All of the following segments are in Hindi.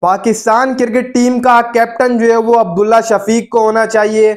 पाकिस्तान क्रिकेट टीम का कैप्टन जो है वो अब्दुल्ला शफीक को होना चाहिए।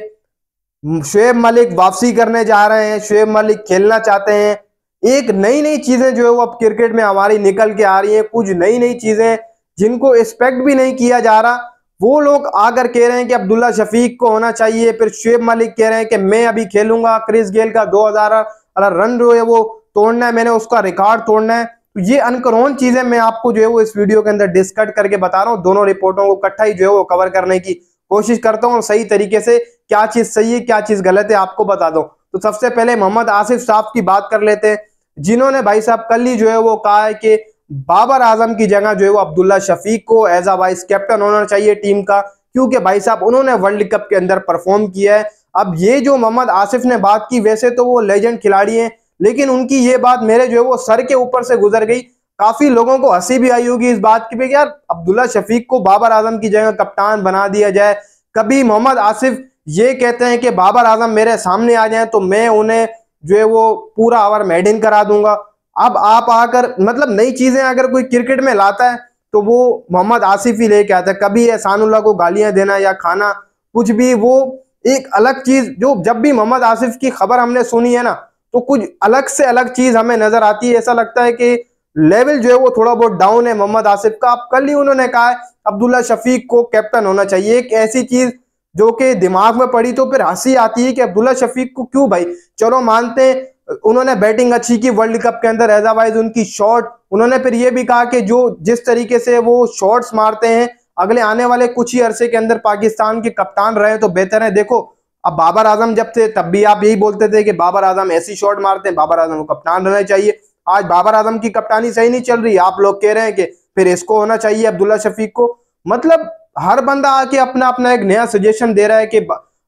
शुएब मलिक वापसी करने जा रहे हैं, शुएब मलिक खेलना चाहते हैं। एक नई नई चीजें जो है वो अब क्रिकेट में हमारी निकल के आ रही हैं, कुछ नई नई चीजें जिनको एक्सपेक्ट भी नहीं किया जा रहा, वो लोग आकर कह रहे हैं कि अब्दुल्ला शफीक को होना चाहिए। फिर शुएब मलिक कह रहे हैं कि मैं अभी खेलूंगा, क्रिस गेल का 2000 रन जो है वो तोड़ना है, मैंने उसका रिकॉर्ड तोड़ना है। तो ये अनकरोन चीजें मैं आपको जो है वो इस वीडियो के अंदर डिस्कस करके बता रहा हूँ। दोनों रिपोर्टों को इकट्ठा ही जो है वो कवर करने की कोशिश करता हूँ और सही तरीके से क्या चीज सही है क्या चीज गलत है आपको बता दो। तो सबसे पहले मोहम्मद आसिफ साहब की बात कर लेते हैं, जिन्होंने भाई साहब कल ही जो है वो कहा है कि बाबर आजम की जगह जो है वो अब्दुल्ला शफीक को एज अ वाइस कैप्टन होना चाहिए टीम का, क्योंकि भाई साहब उन्होंने वर्ल्ड कप के अंदर परफॉर्म किया है। अब ये जो मोहम्मद आसिफ ने बात की, वैसे तो वो लेजेंड खिलाड़ी हैं, लेकिन उनकी ये बात मेरे जो है वो सर के ऊपर से गुजर गई। काफी लोगों को हंसी भी आई होगी इस बात की, यार अब्दुल्ला शफीक को बाबर आजम की जगह कप्तान बना दिया जाए। कभी मोहम्मद आसिफ ये कहते हैं कि बाबर आजम मेरे सामने आ जाएं तो मैं उन्हें जो है वो पूरा ओवर मेडिन करा दूंगा। अब आप आकर मतलब नई चीजें अगर कोई क्रिकेट में लाता है तो वो मोहम्मद आसिफ ही लेके आता है। कभी एहसानुल्लाह को गालियां देना या खाना कुछ भी, वो एक अलग चीज, जो जब भी मोहम्मद आसिफ की खबर हमने सुनी है ना तो कुछ अलग से अलग चीज हमें नजर आती है। ऐसा लगता है कि लेवल जो है वो थोड़ा बहुत डाउन है मोहम्मद आसिफ का। अब कल ही उन्होंने कहा है अब्दुल्ला शफीक को कैप्टन होना चाहिए, एक ऐसी चीज जो कि दिमाग में पड़ी तो फिर हंसी आती है कि अब्दुल्ला शफीक को क्यों भाई। चलो मानते हैं उन्होंने बैटिंग अच्छी की वर्ल्ड कप के अंदर, एजावाइज उनकी शॉट, उन्होंने फिर ये भी कहा कि जो जिस तरीके से वो शॉट्स मारते हैं अगले आने वाले कुछ ही अरसे के अंदर पाकिस्तान के कप्तान रहे तो बेहतर है। देखो अब बाबर आजम जब थे तब भी आप यही बोलते थे कि बाबर आजम ऐसी शॉट मारते हैं, बाबर आजम को कप्तान रहना चाहिए। आज बाबर आजम की कप्तानी सही नहीं चल रही, आप लोग कह रहे हैं कि फिर इसको होना चाहिए अब्दुल्ला शफीक को। मतलब हर बंदा आके अपना अपना एक नया सजेशन दे रहा है कि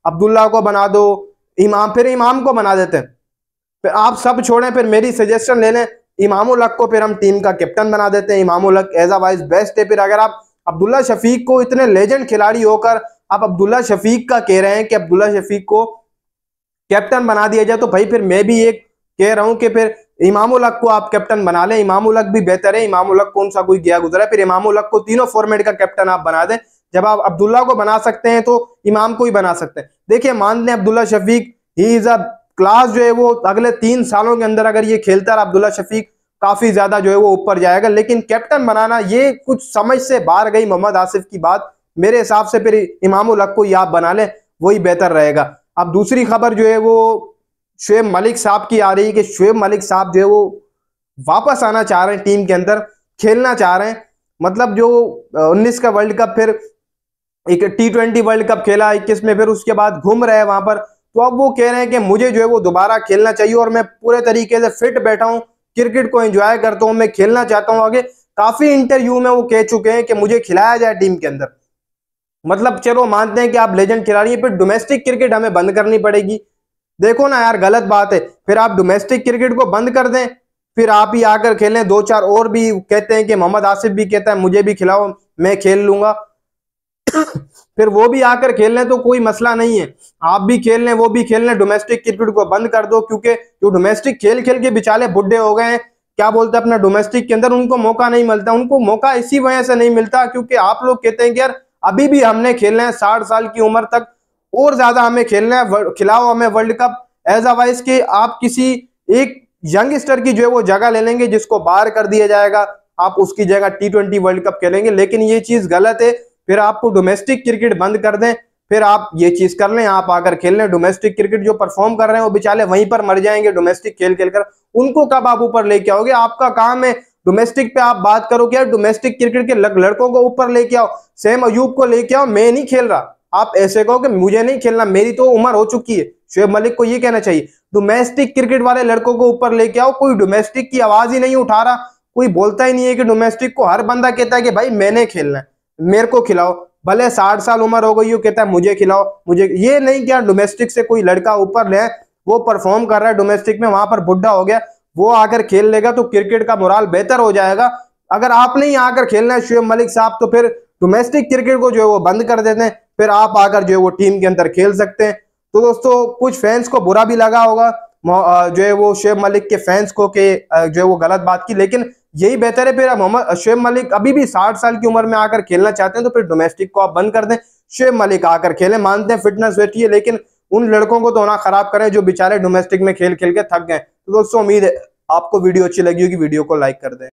अब्दुल्ला को बना दो, इमाम, फिर इमाम को बना देते हैं। फिर आप सब छोड़ें, फिर मेरी सजेशन ले लें, इमाम उल हक को फिर हम टीम का कैप्टन बना देते हैं। Imam ul Haq as a vice best है। फिर अगर आप अब्दुल्ला शफीक को इतने लेजेंड खिलाड़ी होकर आप अब्दुल्ला शफीक का कह रहे हैं कि अब्दुल्ला शफीक को कैप्टन बना दिया जाए, तो भाई फिर मैं भी एक कह रहा हूं कि फिर इमाम उल हक को आप कैप्टन बना लें। इमाम उल हक भी बेहतर है, इमाम उल हक कौन सा कोई गया गुजरा है। फिर इमाम उल हक को तीनों फॉर्मेट का कैप्टन आप बना दें। जब आप अब्दुल्ला को बना सकते हैं तो इमाम को ही बना सकते हैं। देखिए मान लें Abdullah Shafique he is a class, जो है वो अगले 3 सालों के अंदर अगर ये खेलता है अब्दुल्ला शफीक काफी ज्यादा जो है वो ऊपर जाएगा। लेकिन कैप्टन बनाना ये कुछ समझ से बाहर गई मोहम्मद आसिफ की बात। मेरे हिसाब से फिर इमाम उल हक को ही आप बना लें, वही बेहतर रहेगा। अब दूसरी खबर जो है वो शुएब मलिक साहब की आ रही है कि शुएब मलिक साहब जो है वो वापस आना चाह रहे हैं टीम के अंदर, खेलना चाह रहे हैं। मतलब जो 19 का वर्ल्ड कप, फिर एक T20 वर्ल्ड कप खेला 21 में, फिर उसके बाद घूम रहे हैं वहां पर। तो अब वो कह रहे हैं कि मुझे जो है वो दोबारा खेलना चाहिए और मैं पूरे तरीके से फिट बैठा हूं, क्रिकेट को एंजॉय करता हूं, मैं खेलना चाहता हूं आगे। काफी इंटरव्यू में वो कह चुके हैं कि मुझे खिलाया जाए टीम के अंदर। मतलब चलो मानते हैं कि आप लेजेंड खिलाड़ी हैं, फिर डोमेस्टिक क्रिकेट हमें बंद करनी पड़ेगी। देखो ना यार गलत बात है, फिर आप डोमेस्टिक क्रिकेट को बंद कर दें, फिर आप ही आकर खेलें। 2-4 और भी कहते हैं कि मोहम्मद आसिफ भी कहता है मुझे भी खिलाओ मैं खेल लूंगा फिर वो भी आकर खेल लें तो कोई मसला नहीं है, आप भी खेल लें वो भी खेल लें। डोमेस्टिक क्रिकेट को बंद कर दो, क्योंकि जो डोमेस्टिक खेल खेल के बेचारे बुढ़े हो गए हैं, क्या बोलते हैं अपना डोमेस्टिक के अंदर उनको मौका नहीं मिलता। उनको मौका इसी वजह से नहीं मिलता क्योंकि आप लोग कहते हैं कि यार अभी भी हमने खेलना है 60 साल की उम्र तक और ज्यादा हमें खेलना है, खिलाओ हमें world cup. As a vice के आप किसी एक यंगस्टर की जो है वो जगह ले लेंगे जिसको बाहर कर दिया जाएगा, आप उसकी जगह T20 वर्ल्ड कप खेलेंगे। लेकिन ये चीज गलत है, फिर आपको डोमेस्टिक क्रिकेट बंद कर दें, फिर आप ये चीज कर लें, आप आकर खेल लें डोमेस्टिक क्रिकेट। जो परफॉर्म कर रहे हैं वो बेचारे वहीं पर मर जाएंगे डोमेस्टिक खेल खेल कर, उनको कब आप ऊपर लेके आओगे। आपका काम है डोमेस्टिक पे आप बात करो कि यार डोमेस्टिक क्रिकेट के लड़कों को ऊपर लेके आओ, सेम अयूब को लेके आओ, मैं नहीं खेल रहा। आप ऐसे कहो कि मुझे नहीं खेलना, मेरी तो उम्र हो चुकी है। शुएब मलिक को ये कहना चाहिए डोमेस्टिक क्रिकेट वाले लड़कों को ऊपर लेके आओ। कोई डोमेस्टिक की आवाज ही नहीं उठा रहा, कोई बोलता ही नहीं है कि डोमेस्टिक को। हर बंदा कहता है कि भाई मैंने खेलना है, मेरे को खिलाओ, भले 60 साल उम्र हो गई हो, कहता है मुझे खिलाओ मुझे। ये नहीं क्या डोमेस्टिक से कोई लड़का ऊपर ले, वो परफॉर्म कर रहा है डोमेस्टिक में, वहां पर बुढ़ा हो गया, वो आकर खेल लेगा तो क्रिकेट का मोराल बेहतर हो जाएगा। अगर आपने ही आकर खेलना है शुएब मलिक साहब, तो फिर डोमेस्टिक क्रिकेट को जो है वो बंद कर देते हैं, फिर आप आकर जो है वो टीम के अंदर खेल सकते हैं। तो दोस्तों कुछ फैंस को बुरा भी लगा होगा जो है वो शुएब मलिक के फैंस को के जो है वो गलत बात की, लेकिन यही बेहतर है। फिर मोहम्मद शोएब मलिक अभी भी 60 साल की उम्र में आकर खेलना चाहते हैं तो फिर डोमेस्टिक को आप बंद कर दें, शोएब मलिक आकर खेलें। मानते हैं फिटनेस बैठी है, लेकिन उन लड़कों को तो ना खराब करें जो बेचारे डोमेस्टिक में खेल खेल के थक गए। तो दोस्तों उम्मीद है आपको वीडियो अच्छी लगी होगी, वीडियो को लाइक कर दें।